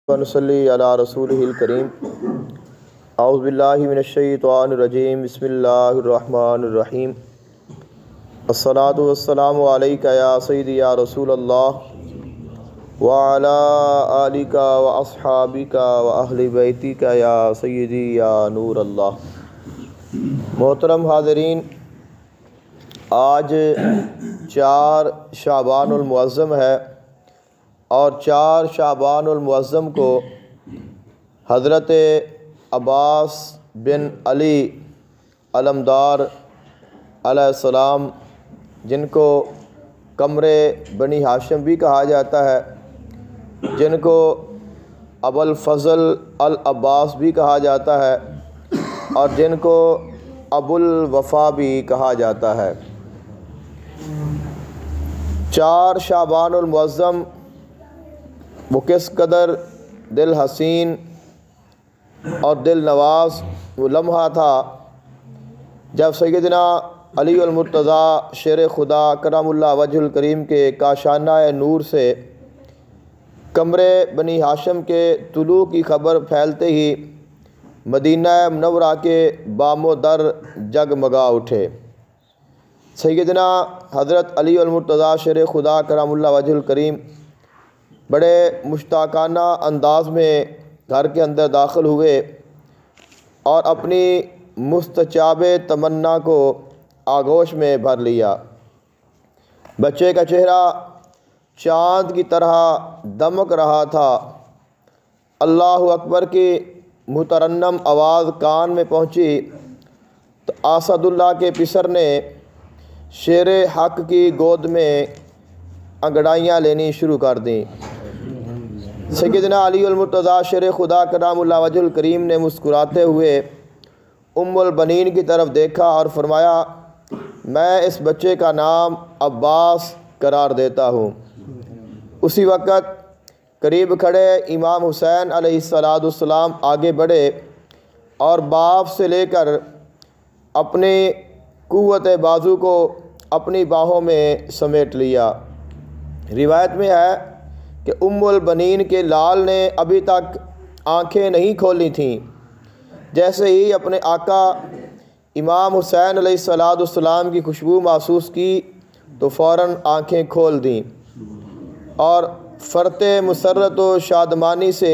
ونصلی علی رسولہ الکریم اعوذ باللہ من الشیطان الرجیم بسم اللہ الرحمن الرحیم الصلاۃ والسلام علیک یا سیدی یا رسول اللہ وعلی آلک واصحابک واہل بیتک یا سیدی یا نور اللہ۔ محترم حاضرین، آج 4 شعبان المعظم ہے اور 4 شعبان المعظم کو حضرت عباس بن علی علمدار علیہ السلام، جن کو قمر بنی ہاشم بھی کہا جاتا ہے، جن کو ابو الفضل العباس بھی کہا جاتا ہے اور جن کو ابو الوفا بھی کہا جاتا ہے، 4 شعبان المعظم وہ کس قدر دل حسین اور دل نواز وہ لمحہ تھا جب سیدنا علی المرتضیٰ شیر خدا کرم اللہ وجہ الکریم کے کاشانہ نور سے قمر بنی ہاشم کے طلوع کی خبر پھیلتے ہی مدینہ منورہ کے بام و در جگمگا اٹھے۔ سیدنا حضرت علی المرتضیٰ شیر خدا کرم اللہ وجہ الکریم بڑے مشتاقانہ انداز میں گھر کے اندر داخل ہوئے اور اپنی مستجاب تمنا کو آغوش میں بھر لیا۔ بچے کا چہرہ چاند کی طرح دمک رہا تھا۔ اللہ اکبر کی مترنم آواز کان میں پہنچی تو اسد اللہ کے پسر نے شیر حق کی گود میں انگڑائیاں لینی شروع کر دیں۔ سیدنا علی المرتضیٰ شیر خدا کرم اللہ وجہ الکریم نے مسکراتے ہوئے ام البنین کی طرف دیکھا اور فرمایا، میں اس بچے کا نام عباس قرار دیتا ہوں۔ اسی وقت قریب کھڑے امام حسین علیہ السلام آگے بڑھے اور باپ سے لے کر اپنی قوت بازو کو اپنی باہوں میں سمیٹ لیا۔ روایت میں ہے کہ ام البنین کے لال نے ابھی تک آنکھیں نہیں کھولی تھیں، جیسے ہی اپنے آقا امام حسین علیہ السلام کی خوشبو محسوس کی تو فوراً آنکھیں کھول دیں اور فرط مسرت و شادمانی سے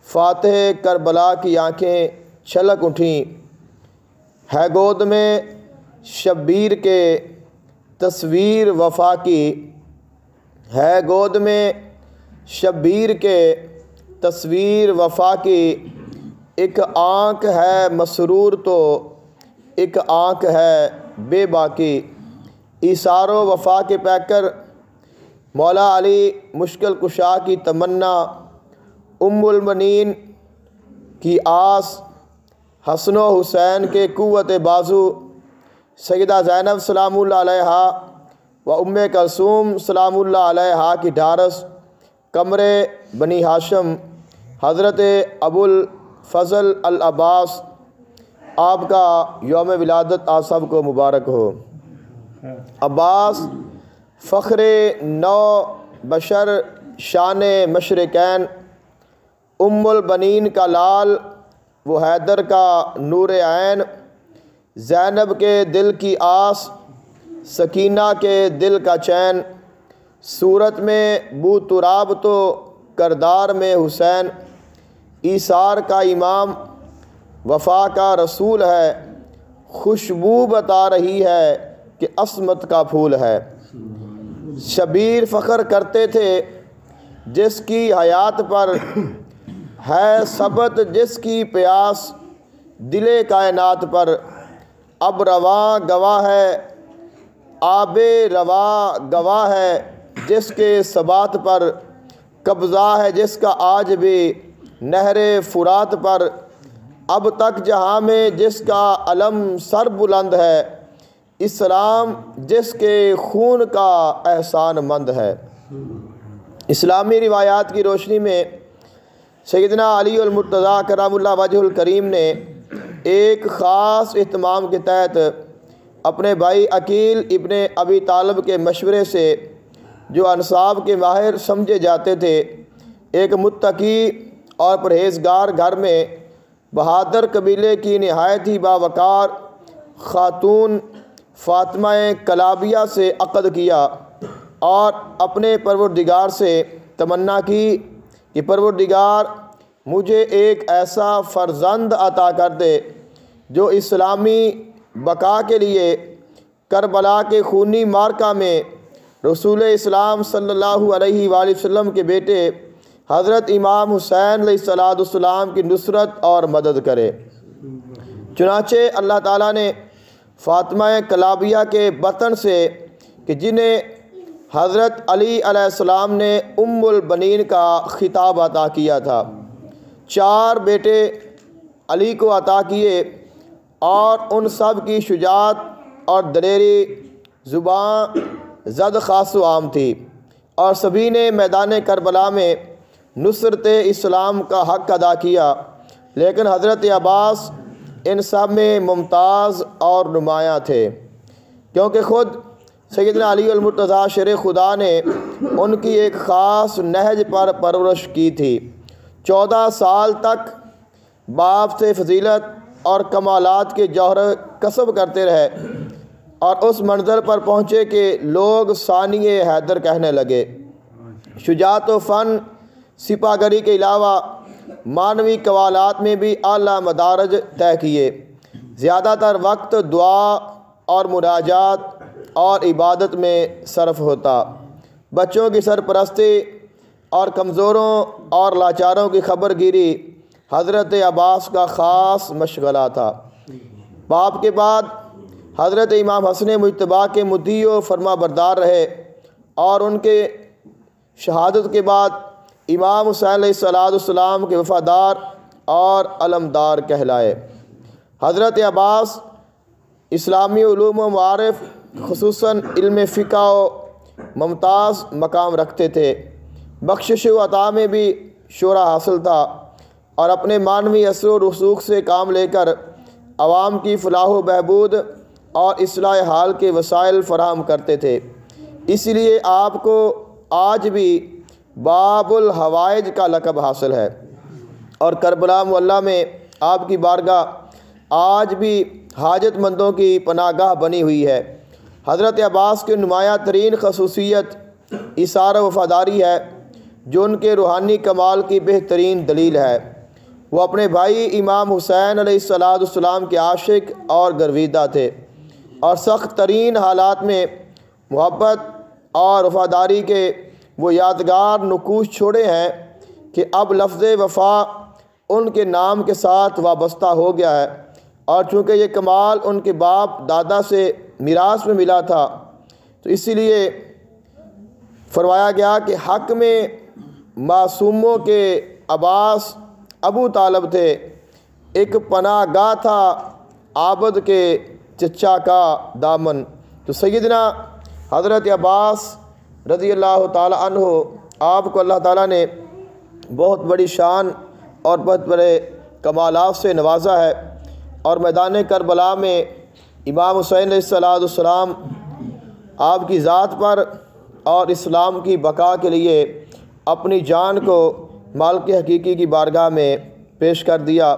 فاتح کربلا کی آنکھیں چھلک اٹھیں۔ ہے گود میں شبیر کے تصویر وفا کی، ہے گود میں شبیر کے تصویر وفا کی، ایک آنکھ ہے مسرور تو ایک آنکھ ہے بے باکی۔ ایثار و وفا کے پیکر مولا علی مشکل کشا کی تمنا، ام البنین کی آس، حسن و حسین کے قوت بازو، سیدہ زینب سلام اللہ علیہا و ام کلثوم سلام اللہ علیہا کی ڈھارس، قمر بنی ہاشم حضرت ابو الفضل العباس، آپ کا یوم ولادت آپ سب کو مبارک ہو۔ عباس فخر نو بشر شان مشرقین، ام البنین کا لال وہ حیدر کا نور عین، زینب کے دل کی آس، سکینہ کے دل کا چین، صورت میں بو تراب تو کردار میں حسین، ایثار کا امام وفا کا رسول ہے، خوشبو بتا رہی ہے کہ عصمت کا پھول ہے۔ شبیر فخر کرتے تھے جس کی حیات پر ہے ثبت، جس کی پیاس دل کائنات پر، اب رواں گواہ ہے آب رواں گواہ ہے، جس کے ثبات پر قبضہ ہے جس کا آج بھی نہر فرات پر، اب تک جہاں میں جس کا علم سر بلند ہے، اسلام جس کے خون کا احسان مند ہے۔ اسلامی روایات کی روشنی میں سیدنا علی المرتضیٰ کرم اللہ وجہ الکریم نے ایک خاص اہتمام کے تحت اپنے بھائی عقیل ابن ابی طالب کے مشورے سے، جو انصاب کے ماہر سمجھے جاتے تھے، ایک متقی اور پرہیزگار گھر میں بہادر قبیلے کی نہایت ہی باوقار خاتون فاطمہ کلابیہ سے عقد کیا اور اپنے پروردگار سے تمنا کی کہ پروردگار مجھے ایک ایسا فرزند عطا کر دے جو اسلامی بقا کے لیے کربلا کے خونی معرکہ میں رسول اسلام صلی اللہ علیہ وآلہ وسلم کے بیٹے حضرت امام حسین علیہ السلام کی نصرت اور مدد کرے۔ چنانچہ اللہ تعالیٰ نے فاطمہ کلابیہ کے بطن سے کہ جنہیں حضرت علی علیہ السلام نے ام البنین کا خطاب عطا کیا تھا، 4 بیٹے علی کو عطا کیے اور ان سب کی شجاعت اور دلیری زباں زد خاص و عام تھی اور سبھی نے میدان کربلا میں نصرت اسلام کا حق ادا کیا، لیکن حضرت عباس ان سب میں ممتاز اور نمایاں تھے، کیونکہ خود سیدنا علی المرتضیٰ شیر خدا نے ان کی ایک خاص نہج پر پرورش کی تھی۔ 14 سال تک باپ سے فضیلت اور کمالات کے جوہر کسب کرتے رہے اور اس منزل پر پہنچے کہ لوگ ثانی حیدر کہنے لگے۔ شجاعت و فن سپاہ گری کے علاوہ معنوی کمالات میں بھی اعلیٰ مدارج طے کیے۔ زیادہ تر وقت دعا اور مناجات اور عبادت میں صرف ہوتا۔ بچوں کی سرپرستی اور کمزوروں اور لاچاروں کی خبر گیری حضرت عباس کا خاص مشغلہ تھا۔ باپ کے بعد حضرت امام حسن مجتبیٰ کے مطیع و فرما بردار رہے اور ان کے شہادت کے بعد امام حسین علیہ السلام کے وفادار اور علمدار کہلائے۔ حضرت عباس اسلامی علوم و معارف خصوصاً علم فقہ و ممتاز مقام رکھتے تھے۔ بخشش و عطا میں بھی شعرا حاصل تھا اور اپنے معنوی اثر و رسوخ سے کام لے کر عوام کی فلاح و بہبود اور اصلاح حال کے وسائل فراہم کرتے تھے۔ اس لیے آپ کو آج بھی باب الحوائج کا لقب حاصل ہے اور کربلا معلیٰ میں آپ کی بارگاہ آج بھی حاجت مندوں کی پناہ گاہ بنی ہوئی ہے۔ حضرت عباس کی نمایاں ترین خصوصیت ایثار و وفاداری ہے جو ان کے روحانی کمال کی بہترین دلیل ہے۔ وہ اپنے بھائی امام حسین علیہ السلام کے عاشق اور گرویدہ تھے اور سخت ترین حالات میں محبت اور وفاداری کے وہ یادگار نقوش چھوڑے ہیں کہ اب لفظ وفا ان کے نام کے ساتھ وابستہ ہو گیا ہے، اور چونکہ یہ کمال ان کے باپ دادا سے میراث میں ملا تھا تو اسی لیے فرمایا گیا کہ حق میں معصوموں کے عباس ابو طالب تھے، ایک پناہ گاہ تھا عابد کے چچا کا دامن۔ تو سیدنا حضرت عباس رضی اللہ تعالی عنہ آپ کو اللہ تعالیٰ نے بہت بڑی شان اور بہت بڑے کمالات سے نوازا ہے، اور میدان کربلا میں امام حسین علیہ السلام آپ کی ذات پر اور اسلام کی بقا کے لیے اپنی جان کو مالک حقیقی کی بارگاہ میں پیش کر دیا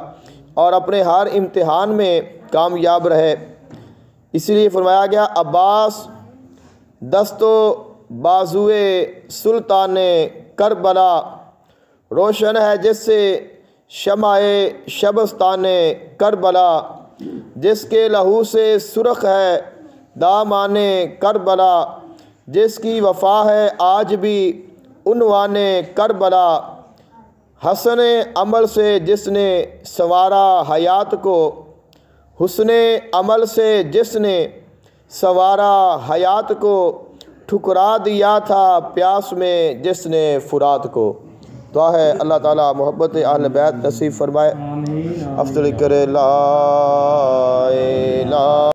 اور اپنے ہر امتحان میں کامیاب رہے۔ اسی لیے فرمایا گیا عباس دست و بازوئے سلطان کربلا روشن ہے جس سے شمع شبستان کربلا، جس کے لہو سے سرخ ہے دامان کربلا، جس کی وفا ہے آج بھی عنوان کربلا، حسن عمل سے جس نے سنوارا حیات کو، حسن عمل سے جس نے سنوارا حیات کو، ٹھکرا دیا تھا پیاس میں جس نے فرات کو۔ دعا ہے اللہ تعالیٰ محبت اہل بیت نصیب فرمائے، افضل کرے لا الہ